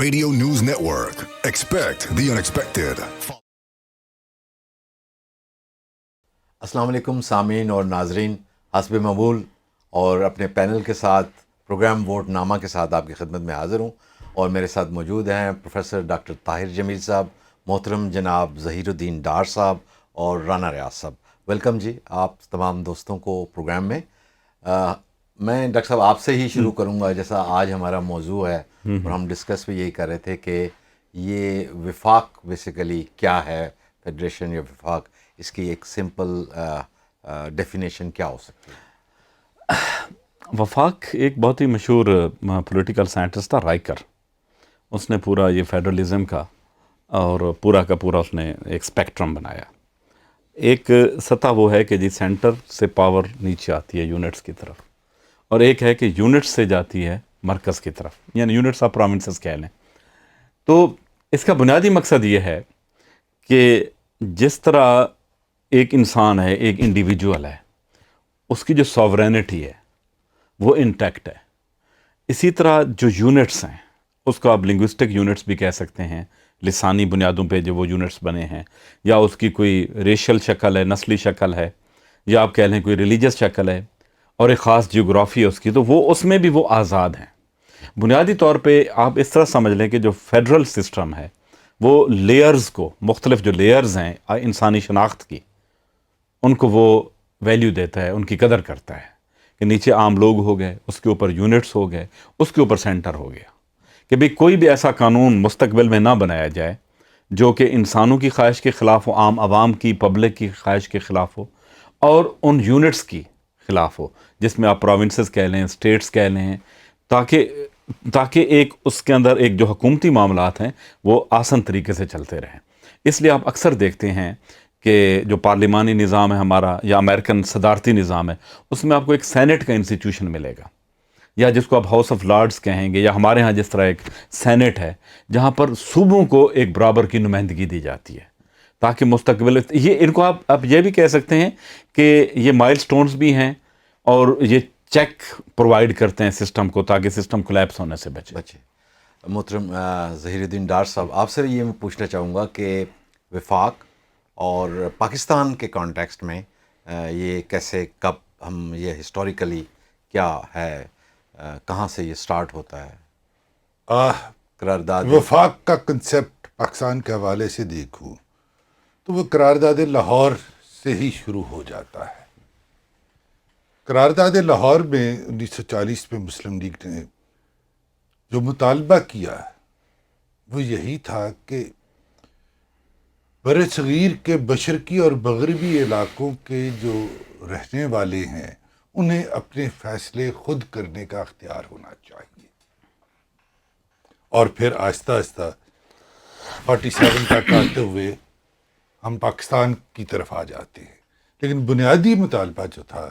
Radio News Network. Expect the unexpected. السلام علیکم سامعین اور ناظرین، حسب معمول اور اپنے پینل کے ساتھ پروگرام ووٹ نامہ کے ساتھ آپ کی خدمت میں حاضر ہوں، اور میرے ساتھ موجود ہیں پروفیسر ڈاکٹر طاہر جمیل صاحب، محترم جناب ظہیر الدین ڈار صاحب اور رانا ریاض صاحب۔ ویلکم جی آپ تمام دوستوں کو پروگرام میں۔ میں ڈاکٹر صاحب آپ سے ہی شروع کروں گا، جیسا آج ہمارا موضوع ہے اور ہم ڈسکس بھی یہی کر رہے تھے کہ یہ وفاق بیسیکلی کیا ہے، فیڈریشن یا وفاق، اس کی ایک سمپل ڈیفینیشن کیا ہو سکتی ہے؟ وفاق ایک بہت ہی مشہور پولیٹیکل سائنٹسٹ تھا، رائکر۔ اس نے پورا یہ فیڈرلزم کا اور پورا کا پورا اس نے ایک اسپیکٹرم بنایا۔ ایک سطح وہ ہے کہ جی سینٹر سے پاور نیچے آتی ہے یونٹس کی طرف، اور ایک ہے کہ یونٹس سے جاتی ہے مرکز کی طرف، یعنی یونٹس آف پروونسز کہہ لیں۔ تو اس کا بنیادی مقصد یہ ہے کہ جس طرح ایک انسان ہے، ایک انڈیویجول ہے، اس کی جو ساورینٹی ہے وہ انٹیکٹ ہے، اسی طرح جو یونٹس ہیں اس کو آپ لنگوسٹک یونٹس بھی کہہ سکتے ہیں، لسانی بنیادوں پہ جو وہ یونٹس بنے ہیں، یا اس کی کوئی ریشل شکل ہے، نسلی شکل ہے، یا آپ کہہ لیں کوئی ریلیجس شکل ہے، اور ایک خاص جیوگرافی ہے اس کی، تو وہ اس میں بھی وہ آزاد ہیں۔ بنیادی طور پہ آپ اس طرح سمجھ لیں کہ جو فیڈرل سسٹم ہے وہ لیئرز کو، مختلف جو لیئرز ہیں انسانی شناخت کی، ان کو وہ ویلیو دیتا ہے، ان کی قدر کرتا ہے، کہ نیچے عام لوگ ہو گئے، اس کے اوپر یونٹس ہو گئے، اس کے اوپر سینٹر ہو گیا، کہ بھئی کوئی بھی ایسا قانون مستقبل میں نہ بنایا جائے جو کہ انسانوں کی خواہش کے خلاف ہو، عام عوام کی، پبلک کی خواہش کے خلاف ہو، اور ان یونٹس کی خلاف ہو، جس میں آپ پروونسز کہہ لیں، اسٹیٹس کہہ لیں، تاکہ ایک اس کے اندر ایک جو حکومتی معاملات ہیں وہ آسان طریقے سے چلتے رہیں۔ اس لیے آپ اکثر دیکھتے ہیں کہ جو پارلیمانی نظام ہے ہمارا، یا امریکن صدارتی نظام ہے، اس میں آپ کو ایک سینٹ کا انسٹیٹیوشن ملے گا، یا جس کو آپ ہاؤس آف لارڈز کہیں گے، یا ہمارے ہاں جس طرح ایک سینٹ ہے جہاں پر صوبوں کو ایک برابر کی نمائندگی دی جاتی ہے، تاکہ مستقبل یہ ان کو آپ یہ بھی کہہ سکتے ہیں کہ یہ مائل سٹونز بھی ہیں، اور یہ چیک پرووائڈ کرتے ہیں سسٹم کو، تاکہ سسٹم کولیپس ہونے سے بچے۔ محترم ظہیر الدین ڈار صاحب، آپ سے یہ میں پوچھنا چاہوں گا کہ وفاق اور پاکستان کے کانٹیکسٹ میں یہ کیسے، کب ہم یہ ہسٹوریکلی کیا ہے، کہاں سے یہ سٹارٹ ہوتا ہے؟ قرارداد وفاق کا کنسیپٹ پاکستان کے حوالے سے دیکھوں تو وہ قرارداد لاہور سے ہی شروع ہو جاتا ہے۔ قرارداد لاہور میں 1940 میں مسلم لیگ نے جو مطالبہ کیا وہ یہی تھا کہ بر صغیر کے مشرقی اور مغربی علاقوں کے جو رہنے والے ہیں انہیں اپنے فیصلے خود کرنے کا اختیار ہونا چاہیے، اور پھر آہستہ آہستہ 47 تک آتے ہوئے ہم پاکستان کی طرف آ جاتے ہیں۔ لیکن بنیادی مطالبہ جو تھا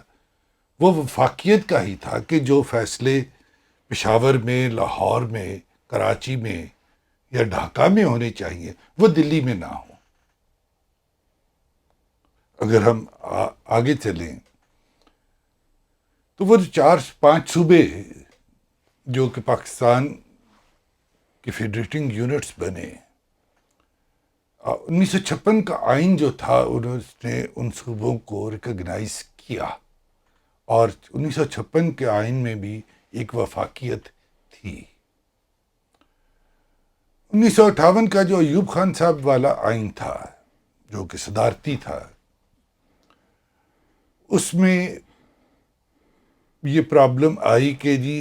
وہ وفاقیت کا ہی تھا، کہ جو فیصلے پشاور میں، لاہور میں، کراچی میں یا ڈھاکہ میں ہونے چاہیے وہ دلی میں نہ ہوں۔ اگر ہم آگے چلیں تو وہ 4-5 صوبے جو کہ پاکستان کے فیڈریٹنگ یونٹس بنے، 1956 کا آئین جو تھا انہوں نے ان صوبوں کو ریکگنائز کیا، اور 1956 کے آئین میں بھی ایک وفاقیت تھی۔ 1958 کا جو ایوب خان صاحب والا آئین تھا جو کہ صدارتی تھا، اس میں یہ پرابلم آئی کہ جی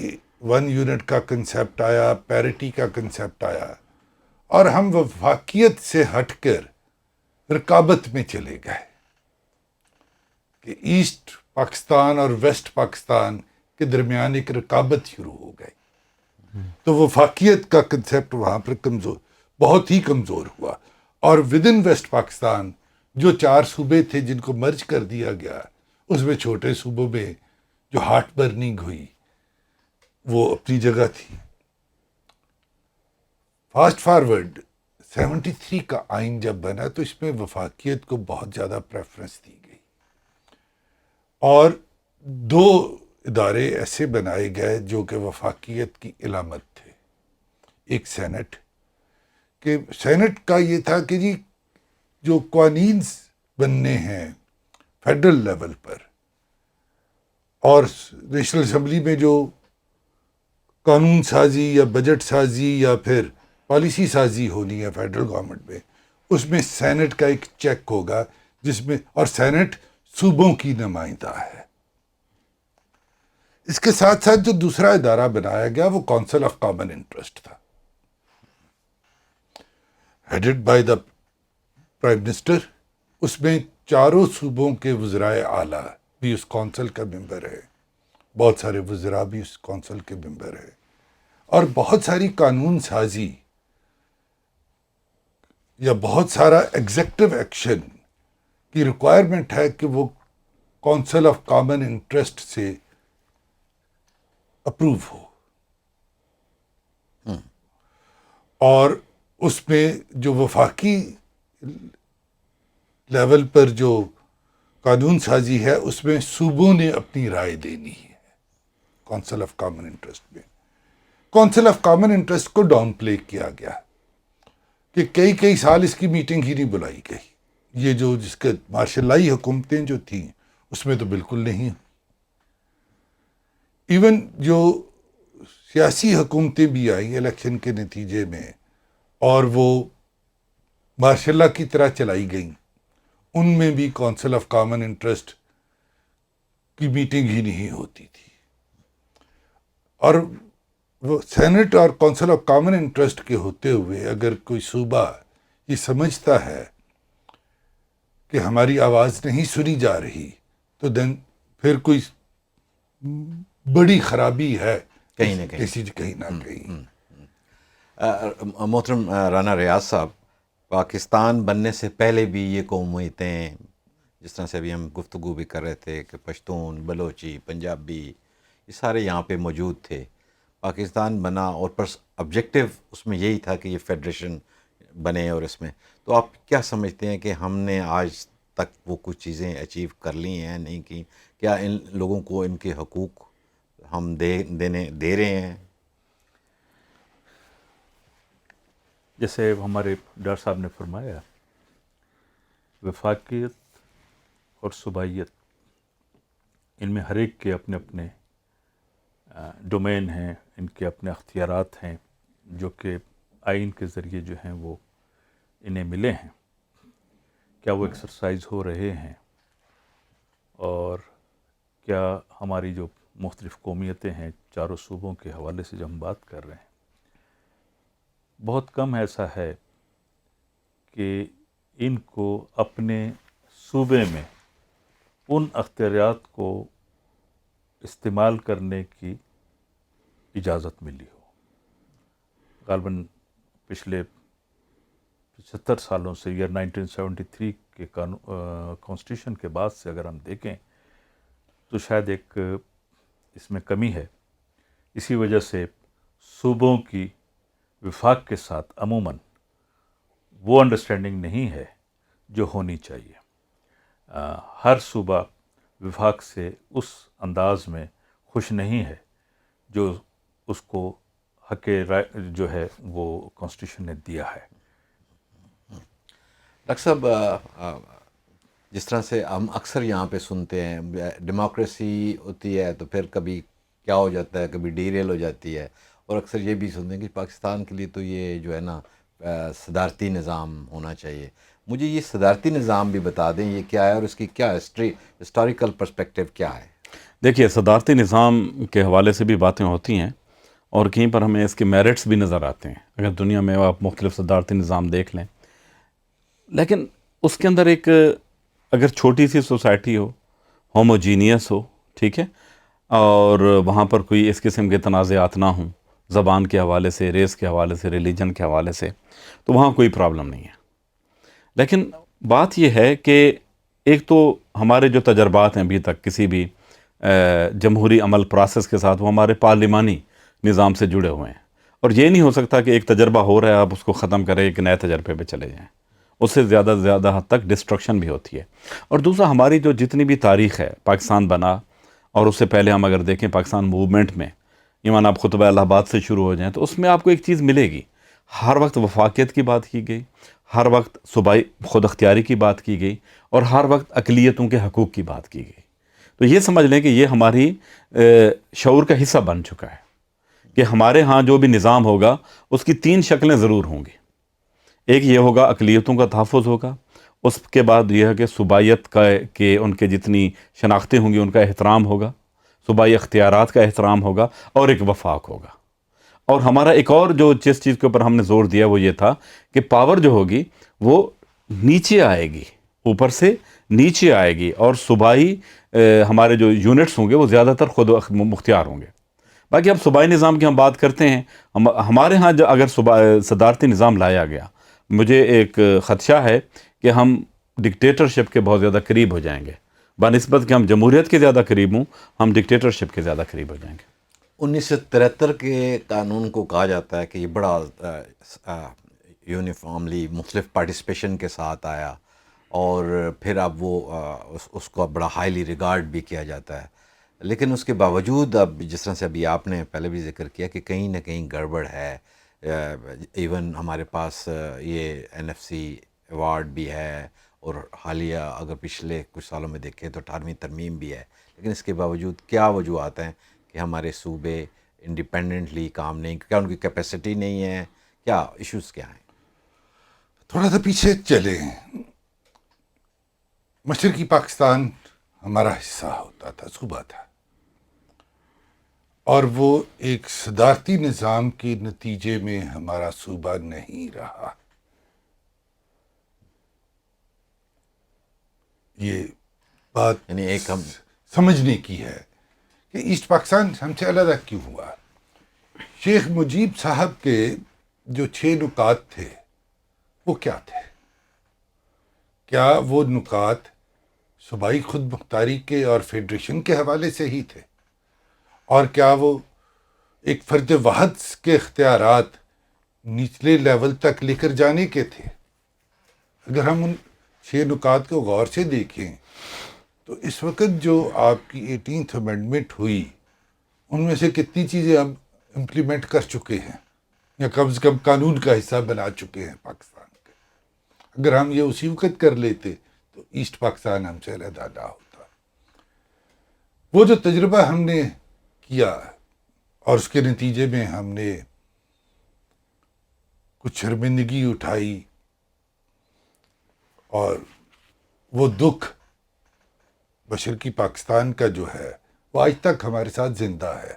1 یونٹ کا کنسیپٹ آیا، پیرٹی کا کنسیپٹ آیا، اور ہم وفاقیت سے ہٹ کر رقابت میں چلے گئے کہ ایسٹ پاکستان اور ویسٹ پاکستان کے درمیان ایک رقابت شروع ہو گئی۔ تو وفاقیت کا کنسیپٹ وہاں پر بہت ہی کمزور ہوا، اور ودن ویسٹ پاکستان جو 4 صوبے تھے جن کو مرج کر دیا گیا، اس میں چھوٹے صوبوں میں جو ہارٹ برننگ ہوئی وہ اپنی جگہ تھی۔ فاسٹ فارورڈ 73 کا آئین جب بنا تو اس میں وفاقیت کو بہت زیادہ پریفرنس دی گئی، اور 2 ادارے ایسے بنائے گئے جو کہ وفاقیت کی علامت تھے۔ ایک سینٹ، کہ سینٹ کا یہ تھا کہ جی جو قوانین بننے ہیں فیڈرل لیول پر اور نیشنل اسمبلی میں جو قانون سازی یا بجٹ سازی یا پھر پالیسی سازی ہونی ہے فیڈرل گورنمنٹ میں، اس میں سینٹ کا ایک چیک ہوگا جس میں، اور سینٹ صوبوں کی نمائندہ ہے۔ اس کے ساتھ ساتھ جو دوسرا ادارہ بنایا گیا وہ کونسل آف کامن انٹرسٹ تھا، headed by the prime minister. اس میں چاروں صوبوں کے وزرائے اعلیٰ بھی اس کونسل کا ممبر ہے، بہت سارے وزراء بھی اس کونسل کے ممبر ہے، اور بہت ساری قانون سازی یا بہت سارا ایگزیکٹو ایکشن کی ریکوائرمنٹ ہے کہ وہ کونسل آف کامن انٹرسٹ سے اپروو ہو، اور اس میں جو وفاقی لیول پر جو قانون سازی ہے اس میں صوبوں نے اپنی رائے دینی ہے کونسل آف کامن انٹرسٹ میں۔ کونسل آف کامن انٹرسٹ کو ڈاؤن پلے کیا گیا کہ کئی سال اس کی میٹنگ ہی نہیں بلائی گئی، یہ جو جس کے مارشل لائی حکومتیں جو تھیں اس میں تو بالکل نہیں، ایون جو سیاسی حکومتیں بھی آئیں الیکشن کے نتیجے میں اور وہ ماشاء اللہ کی طرح چلائی گئیں، ان میں بھی کونسل آف کامن انٹرسٹ کی میٹنگ ہی نہیں ہوتی تھی۔ اور وہ سینٹ اور کونسل آف کامن انٹرسٹ کے ہوتے ہوئے اگر کوئی صوبہ یہ سمجھتا ہے کہ ہماری آواز نہیں سنی جا رہی تو دین پھر کوئی بڑی خرابی ہے کہیں نہ کہیں، کہیں نہ کہیں۔ محترم رانا ریاض صاحب، پاکستان بننے سے پہلے بھی یہ قومیتیں، جس طرح سے ابھی ہم گفتگو بھی کر رہے تھے کہ پشتون، بلوچی، پنجابی، یہ سارے یہاں پہ موجود تھے۔ پاکستان بنا اور پر آبجیکٹیو اس میں یہی تھا کہ یہ فیڈریشن بنے، اور اس میں تو آپ کیا سمجھتے ہیں کہ ہم نے آج تک وہ کچھ چیزیں اچیو کر لی ہیں، نہیں کی؟ کیا ان لوگوں کو ان کے حقوق ہم دے رہے ہیں؟ جیسے ہمارے ڈاکٹر صاحب نے فرمایا، وفاقیت اور صوبائیت، ان میں ہر ایک کے اپنے اپنے ڈومین ہیں، ان کے اپنے اختیارات ہیں جو کہ آئین کے ذریعے جو ہیں وہ انہیں ملے ہیں۔ کیا وہ ایکسرسائز ہو رہے ہیں؟ اور کیا ہماری جو مختلف قومیتیں ہیں چاروں صوبوں کے حوالے سے جو ہم بات کر رہے ہیں، بہت کم ایسا ہے کہ ان کو اپنے صوبے میں ان اختیارات کو استعمال کرنے کی اجازت ملی ہو۔ غالباً پچھلے 75 سالوں سے یا 1973 کے کانسٹیٹیوشن کے بعد سے اگر ہم دیکھیں تو شاید ایک اس میں کمی ہے۔ اسی وجہ سے صوبوں کی وفاق کے ساتھ عموماً وہ انڈرسٹینڈنگ نہیں ہے جو ہونی چاہیے۔ ہر صوبہ وفاق سے اس انداز میں خوش نہیں ہے جو اس کو حق رائے جو ہے وہ کانسٹیٹیوشن نے دیا ہے۔ ڈاکٹر صاحب، جس طرح سے ہم اکثر یہاں پہ سنتے ہیں ڈیموکریسی ہوتی ہے تو پھر کبھی کیا ہو جاتا ہے، کبھی ڈیریل ہو جاتی ہے، اور اکثر یہ بھی سنتے ہیں کہ پاکستان کے لیے تو یہ جو ہے نا صدارتی نظام ہونا چاہیے۔ مجھے یہ صدارتی نظام بھی بتا دیں یہ کیا ہے اور اس کی کیا ہسٹوریکل پرسپیکٹیو کیا ہے؟ دیکھیے، صدارتی نظام کے حوالے سے بھی باتیں ہوتی ہیں اور کہیں پر ہمیں اس کے میرٹس بھی نظر آتے ہیں۔ اگر دنیا میں آپ مختلف صدارتی نظام دیکھ لیں، لیکن اس کے اندر ایک اگر چھوٹی سی سوسائٹی ہو، ہوموجینیس ہو، ٹھیک ہے، اور وہاں پر کوئی اس قسم کے تنازعات نہ ہوں، زبان کے حوالے سے، ریس کے حوالے سے، ریلیجن کے حوالے سے، تو وہاں کوئی پرابلم نہیں ہے۔ لیکن بات یہ ہے کہ ایک تو ہمارے جو تجربات ہیں ابھی تک کسی بھی جمہوری عمل پروسیس کے ساتھ، وہ ہمارے پارلیمانی نظام سے جڑے ہوئے ہیں، اور یہ نہیں ہو سکتا کہ ایک تجربہ ہو رہا ہے آپ اس کو ختم کریں، ایک نئے تجربے پہ چلے جائیں، اس سے زیادہ سے زیادہ حد تک ڈسٹرکشن بھی ہوتی ہے۔ اور دوسرا، ہماری جو جتنی بھی تاریخ ہے، پاکستان بنا اور اس سے پہلے ہم اگر دیکھیں پاکستان موومنٹ میں ایمان آپ خطبہ الہ آباد سے شروع ہو جائیں تو اس میں آپ کو ایک چیز ملے گی، ہر وقت وفاقیت کی بات کی گئی، ہر وقت صوبائی خود اختیاری کی بات کی گئی، اور ہر وقت اقلیتوں کے حقوق کی بات کی گئی. تو یہ سمجھ لیں کہ یہ ہماری شعور کا حصہ بن چکا ہے کہ ہمارے ہاں جو بھی نظام ہوگا اس کی 3 شکلیں ضرور ہوں گی. ایک یہ ہوگا اقلیتوں کا تحفظ ہوگا، اس کے بعد یہ ہے کہ صوبائیت کا کہ ان کے جتنی شناختیں ہوں گی ان کا احترام ہوگا، صوبائی اختیارات کا احترام ہوگا، اور ایک وفاق ہوگا. اور ہمارا ایک اور جو جس چیز کے اوپر ہم نے زور دیا وہ یہ تھا کہ پاور جو ہوگی وہ نیچے آئے گی، اوپر سے نیچے آئے گی، اور صوبائی ہمارے جو یونٹس ہوں گے وہ زیادہ تر خود مختار ہوں گے. باقی اب صوبائی نظام کی ہم بات کرتے ہیں، ہمارے ہاں اگر صدارتی نظام لایا گیا، مجھے ایک خدشہ ہے کہ ہم ڈکٹیٹرشپ کے بہت زیادہ قریب ہو جائیں گے، بنسبت کہ ہم جمہوریت کے زیادہ قریب ہوں، ہم ڈکٹیٹرشپ کے زیادہ قریب ہو جائیں گے. 1973 کے قانون کو کہا جاتا ہے کہ یہ بڑا یونیفارملی مختلف پارٹیسپیشن کے ساتھ آیا، اور پھر اب وہ اس کو بڑا ہائیلی ریگارڈ بھی کیا جاتا ہے. لیکن اس کے باوجود اب جس طرح سے ابھی آپ نے پہلے بھی ذکر کیا کہ کہیں نہ کہیں گڑبڑ ہے. ایون ہمارے پاس یہ NFC ایوارڈ بھی ہے، اور حالیہ اگر پچھلے کچھ سالوں میں دیکھیں تو 18ویں ترمیم بھی ہے. لیکن اس کے باوجود کیا وجوہات ہیں کہ ہمارے صوبے انڈیپینڈنٹلی کام نہیں، کیا ان کی کیپیسٹی نہیں ہے، کیا ایشوز کیا ہیں؟ تھوڑا سا پیچھے چلے. مشرقی پاکستان ہمارا حصہ ہوتا تھا، صوبہ تھا، اور وہ ایک صدارتی نظام کے نتیجے میں ہمارا صوبہ نہیں رہا. یہ بات یعنی ایک ہم سمجھنے کی ہے کہ ایسٹ پاکستان ہم سے علیحدہ کیوں ہوا. شیخ مجیب صاحب کے جو 6 نکات تھے وہ کیا تھے؟ کیا وہ نکات صوبائی خود مختاری کے اور فیڈریشن کے حوالے سے ہی تھے؟ اور کیا وہ ایک فرد واحد کے اختیارات نچلے لیول تک لے کر جانے کے تھے؟ اگر ہم ان 6 نکات کو غور سے دیکھیں تو اس وقت جو آپ کی 18th امینڈمنٹ ہوئی ان میں سے کتنی چیزیں ہم امپلیمنٹ کر چکے ہیں یا کم سے کم قانون کا حصہ بنا چکے ہیں پاکستان کے. اگر ہم یہ اسی وقت کر لیتے تو ایسٹ پاکستان ہم سے علیحدہ نہ ہوتا. وہ جو تجربہ ہم نے کیا اور اس کے نتیجے میں ہم نے کچھ شرمندگی اٹھائی، اور وہ دکھ مشرقی پاکستان کا جو ہے وہ آج تک ہمارے ساتھ زندہ ہے.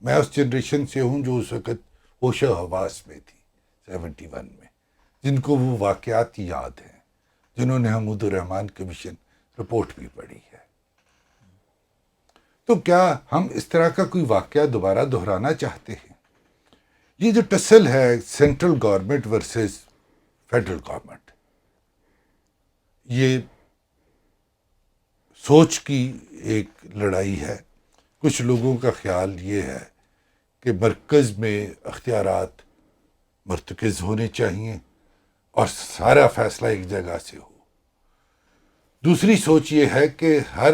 میں اس جنریشن سے ہوں جو اس وقت ہوش و حواس میں تھی 71 میں، جن کو وہ واقعات یاد ہیں، جنہوں نے حمود الرحمان کمیشن رپورٹ بھی پڑھی ہے. تو کیا ہم اس طرح کا کوئی واقعہ دوبارہ دہرانا چاہتے ہیں؟ یہ جو ٹسل ہے central government versus federal government, یہ سوچ کی ایک لڑائی ہے. کچھ لوگوں کا خیال یہ ہے کہ مرکز میں اختیارات مرتکز ہونے چاہیے اور سارا فیصلہ ایک جگہ سے ہو. دوسری سوچ یہ ہے کہ ہر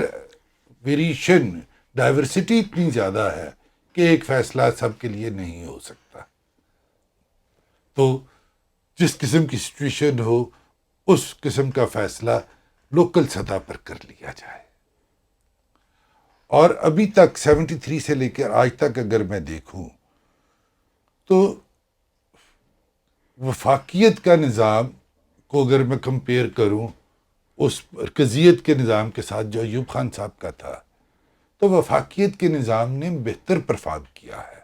ویریشن ڈائیورسٹی اتنی زیادہ ہے کہ ایک فیصلہ سب کے لیے نہیں ہو سکتا. تو جس قسم کی سچویشن ہو اس قسم کا فیصلہ لوکل سطح پر کر لیا جائے. اور ابھی تک 73 سے لے کر آج تک اگر میں دیکھوں تو وفاقیت کا نظام کو اگر میں کمپیئر کروں اس مرکزیت کے نظام کے ساتھ جو ایوب خان صاحب کا تھا، تو وفاقیت کے نظام نے بہتر پرفارم کیا ہے.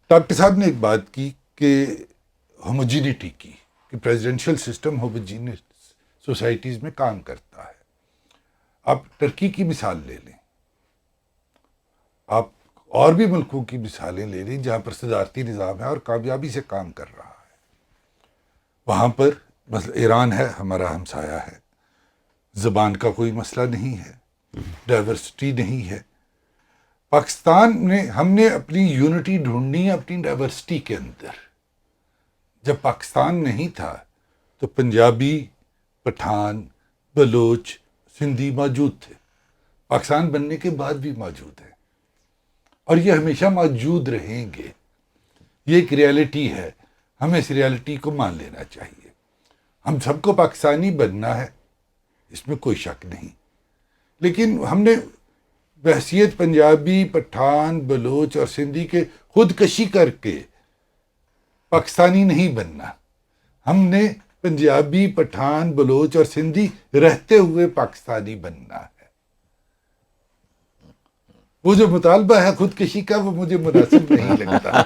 ڈاکٹر صاحب نے ایک بات کی کہ ہوموجینٹی کی، کہ پریزیڈنشل سسٹم ہوموجینس سوسائٹیز میں کام کرتا ہے. آپ ترکی کی مثال لے لیں، آپ اور بھی ملکوں کی مثالیں لے لیں جہاں پر صدارتی نظام ہے اور کامیابی سے کام کر رہا ہے. وہاں پر مثلا ایران ہے، ہمارا ہمسایہ ہے، زبان کا کوئی مسئلہ نہیں ہے، ڈائیورسٹی نہیں ہے. پاکستان میں ہم نے اپنی یونٹی ڈھونڈنی ہے اپنی ڈائیورسٹی کے اندر. جب پاکستان نہیں تھا تو پنجابی، پٹھان، بلوچ، سندھی موجود تھے. پاکستان بننے کے بعد بھی موجود ہیں. اور یہ ہمیشہ موجود رہیں گے. یہ ایک ریالٹی ہے, ہمیں اس ریالٹی کو مان لینا چاہیے. ہم سب کو پاکستانی بننا ہے, اس میں کوئی شک نہیں, لیکن ہم نے بحثیت پنجابی, پٹھان, بلوچ اور سندھی کے خودکشی کر کے پاکستانی نہیں بننا. ہم نے پنجابی, پٹھان, بلوچ اور سندھی رہتے ہوئے پاکستانی بننا ہے. وہ جو مطالبہ ہے خودکشی کا وہ مجھے مناسب نہیں لگتا.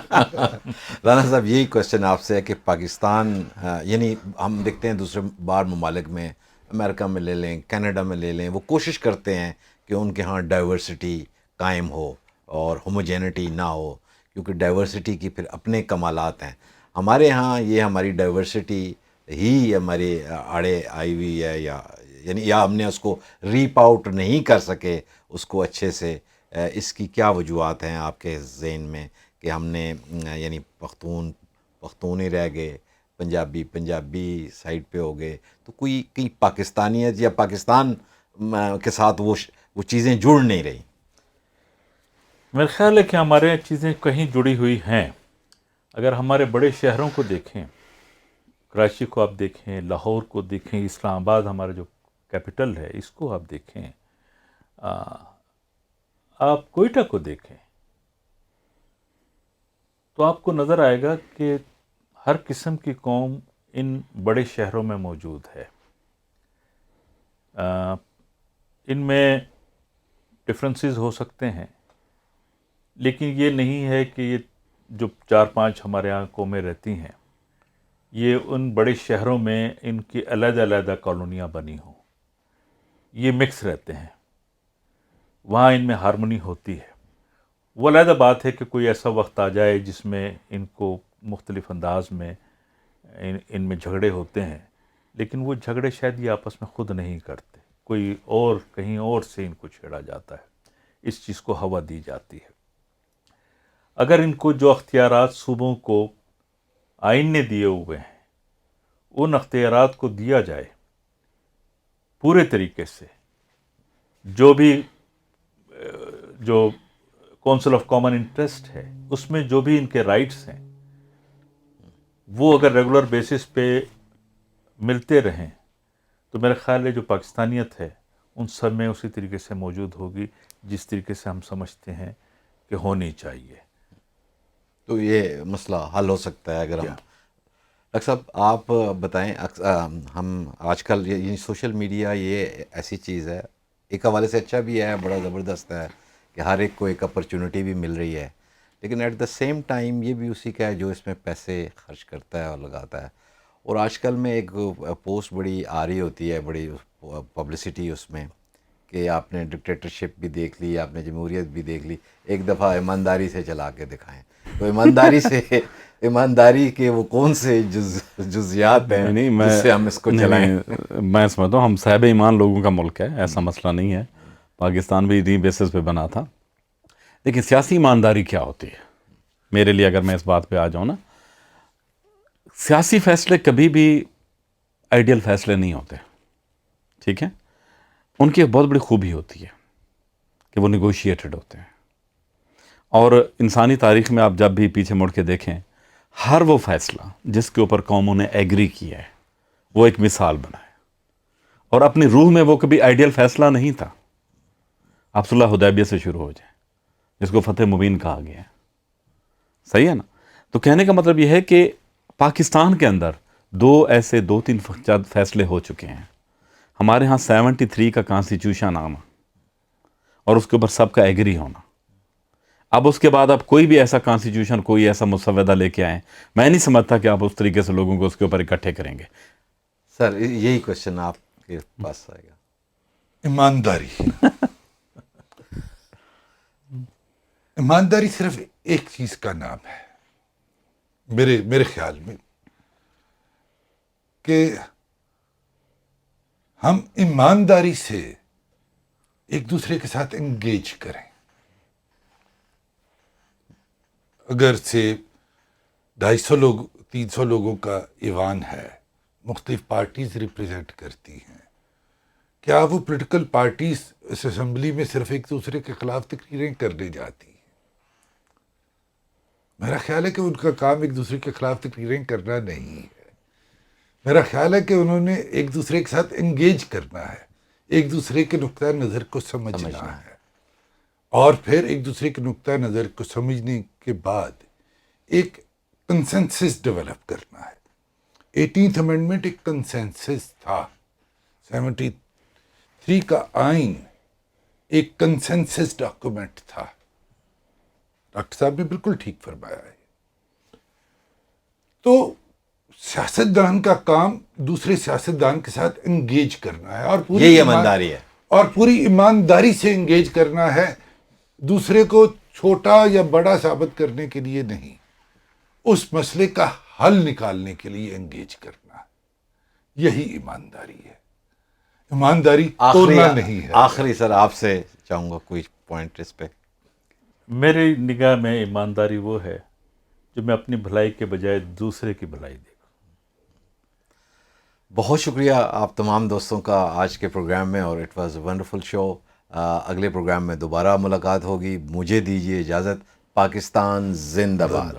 رانا صاحب یہی کوشچن آپ سے ہے کہ پاکستان یعنی ہم دیکھتے ہیں دوسرے بار ممالک میں, امریکہ میں لے لیں, کینیڈا میں لے لیں, وہ کوشش کرتے ہیں کہ ان کے ہاں ڈائیورسٹی قائم ہو اور ہوموجینٹی نہ ہو, کیونکہ ڈائیورسٹی کی پھر اپنے کمالات ہیں. ہمارے ہاں یہ ہماری ڈائیورسٹی ہی ہماری آڑے آئی ہوئی ہے, یا ہم نے اس کو ریپ آؤٹ نہیں کر سکے اس کو اچھے سے. اس کی کیا وجوہات ہیں آپ کے ذہن میں کہ ہم نے یعنی پختون ہی رہ گئے, پنجابی سائڈ پہ ہو گئے, تو کوئی کہیں پاکستانیت یا پاکستان کے ساتھ وہ چیزیں جڑ نہیں رہی؟ میرا خیال ہے کہ ہمارے چیزیں کہیں جڑی ہوئی ہیں. اگر ہمارے بڑے شہروں کو دیکھیں, کراچی کو آپ دیکھیں, لاہور کو دیکھیں, اسلام آباد ہمارا جو کیپٹل ہے اس کو آپ دیکھیں, آپ کوئٹہ کو دیکھیں, تو آپ کو نظر آئے گا کہ ہر قسم کی قوم ان بڑے شہروں میں موجود ہے. ان میں ڈفرینسز ہو سکتے ہیں, لیکن یہ نہیں ہے کہ یہ جو 4-5 ہمارے یہاں قومیں رہتی ہیں یہ ان بڑے شہروں میں ان کی علیحدہ علیحدہ کالونیاں بنی ہوں. یہ مکس رہتے ہیں, وہاں ان میں ہارمونی ہوتی ہے. وہ علیحدہ بات ہے کہ کوئی ایسا وقت آ جائے جس میں ان کو مختلف انداز میں ان میں جھگڑے ہوتے ہیں, لیکن وہ جھگڑے شاید یہ آپس میں خود نہیں کرتے, کوئی اور کہیں اور سے ان کو چھیڑا جاتا ہے, اس چیز کو ہوا دی جاتی ہے. اگر ان کو جو اختیارات صوبوں کو آئین نے دیے ہوئے ہیں ان اختیارات کو دیا جائے پورے طریقے سے, جو کونسل آف کامن انٹرسٹ ہے اس میں جو بھی ان کے رائٹس ہیں وہ اگر ریگولر بیسس پہ ملتے رہیں تو میرا خیال ہے جو پاکستانیت ہے ان سب میں اسی طریقے سے موجود ہوگی جس طریقے سے ہم سمجھتے ہیں کہ ہونی چاہیے. تو یہ مسئلہ حل ہو سکتا ہے اگر ہم. ڈاکٹر صاحب آپ بتائیں, ہم آج کل یہ سوشل میڈیا یہ ایسی چیز ہے, ایک حوالے سے اچھا بھی ہے, بڑا زبردست ہے کہ ہر ایک کو ایک اپرچونٹی بھی مل رہی ہے, لیکن ایٹ دا سیم ٹائم یہ بھی اسی کا ہے جو اس میں پیسے خرچ کرتا ہے اور لگاتا ہے. اور آج کل میں ایک پوسٹ بڑی آ رہی ہوتی ہے, بڑی پبلسٹی اس میں, کہ آپ نے ڈکٹیٹرشپ بھی دیکھ لی, آپ نے جمہوریت بھی دیکھ لی, ایک دفعہ ایمانداری سے چلا کے دکھائیں. تو ایمانداری کے وہ کون سے جزیات ہیں جس سے ہم اس کو چلائیں؟ میں سمجھتا ہوں ہم صاحب ایمان لوگوں کا ملک ہے, ایسا مسئلہ نہیں ہے. پاکستان بھی ری بیسس پہ بنا تھا. لیکن سیاسی ایمانداری کیا ہوتی ہے میرے لیے, اگر میں اس بات پہ آ جاؤں نا, سیاسی فیصلے کبھی بھی آئیڈیل فیصلے نہیں ہوتے, ٹھیک ہے. ان کی ایک بہت بڑی خوبی ہوتی ہے کہ وہ نیگوشیٹڈ ہوتے ہیں. اور انسانی تاریخ میں آپ جب بھی پیچھے مڑ کے دیکھیں, ہر وہ فیصلہ جس کے اوپر قوموں نے ایگری کیا ہے وہ ایک مثال بنا ہے, اور اپنی روح میں وہ کبھی آئیڈیل فیصلہ نہیں تھا. آپ صلح حدیبیہ سے شروع ہو جائیں جس کو فتح مبین کہا گیا ہے, صحیح ہے نا. تو کہنے کا مطلب یہ ہے کہ پاکستان کے اندر 2-3 فیصلے ہو چکے ہیں. ہمارے ہاں 73 کا کانسٹیٹیوشن آنا اور اس کے اوپر سب کا ایگری ہونا. اب اس کے بعد آپ کوئی بھی ایسا کانسٹیٹیوشن, کوئی ایسا مسودہ لے کے آئیں, میں نہیں سمجھتا کہ آپ اس طریقے سے لوگوں کو اس کے اوپر اکٹھے کریں گے. سر یہی کوشچن آپ کے پاس آئے گا. ایمانداری ایمانداری صرف ایک چیز کا نام ہے میرے خیال میں, کہ ہم ایمانداری سے ایک دوسرے کے ساتھ انگیج کریں. اگر سے 250 لوگ 300 لوگوں کا ایوان ہے, مختلف پارٹیز ریپرزینٹ کرتی ہیں, کیا وہ پولیٹیکل پارٹیز اس اسمبلی میں صرف ایک دوسرے کے خلاف تقریریں کرنے جاتی ہیں؟ میرا خیال ہے کہ ان کا کام ایک دوسرے کے خلاف تقریریں کرنا نہیں ہے. میرا خیال ہے کہ انہوں نے ایک دوسرے کے ساتھ انگیج کرنا ہے, ایک دوسرے کے نقطۂ نظر کو سمجھنا ہے, اور پھر ایک دوسرے کے نقطۂ نظر کو سمجھنے کے بعد ایک کنسنسس ڈیولپ کرنا ہے. 18th امینڈمنٹ ایک کنسنسس تھا. 73 کا آئین ایک کنسنسس ڈاکومنٹ تھا. ڈاکٹر صاحب نے بالکل ٹھیک فرمایا ہے. تو سیاستدان کا کام دوسرے سیاستدان کے ساتھ انگیج کرنا ہے, اور پوری یہی ایمانداری ہے, اور پوری ایمانداری سے انگیج کرنا ہے, دوسرے کو چھوٹا یا بڑا ثابت کرنے کے لیے نہیں, اس مسئلے کا حل نکالنے کے لیے انگیج کرنا. یہی ایمانداری ہے. ایمانداری توڑنا نہیں ہے. آخری سر آپ سے چاہوں گا کوئی پوائنٹ اس پہ. میری نگاہ میں ایمانداری وہ ہے جو میں اپنی بھلائی کے بجائے دوسرے کی بھلائی دیکھوں. بہت شکریہ آپ تمام دوستوں کا آج کے پروگرام میں, اور اٹ واز اے ونڈرفل شو. اگلے پروگرام میں دوبارہ ملاقات ہوگی. مجھے دیجیے اجازت. پاکستان زندہ باد.